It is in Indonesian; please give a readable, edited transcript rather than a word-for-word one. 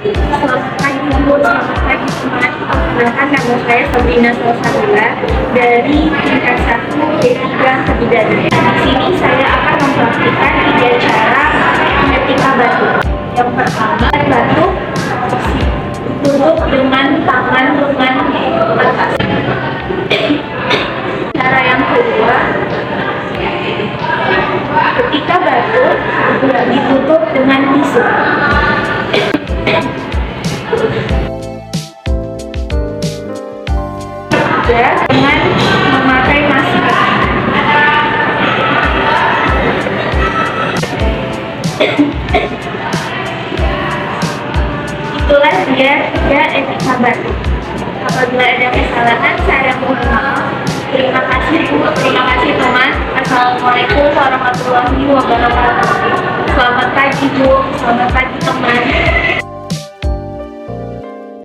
Selamat pagi Bu, selamat pagi teman. Perkenalkan nama saya Sabrina Salsabila dari tingkat 1 D3 Kebidayaan. Di sini saya akan mempraktikkan 3 cara etika batuk. Yang pertama, batuk duduk dengan tangan lengan atas. Cara yang kedua, ketika batuk ditutup dengan tisu. Dengan memakai masker. Itulah dia 3 etika batuk. Apabila ada kesalahan, saya mohon maaf. Terima kasih Bu, terima kasih teman. Assalamualaikum warahmatullahi wabarakatuh. Selamat pagi Bu.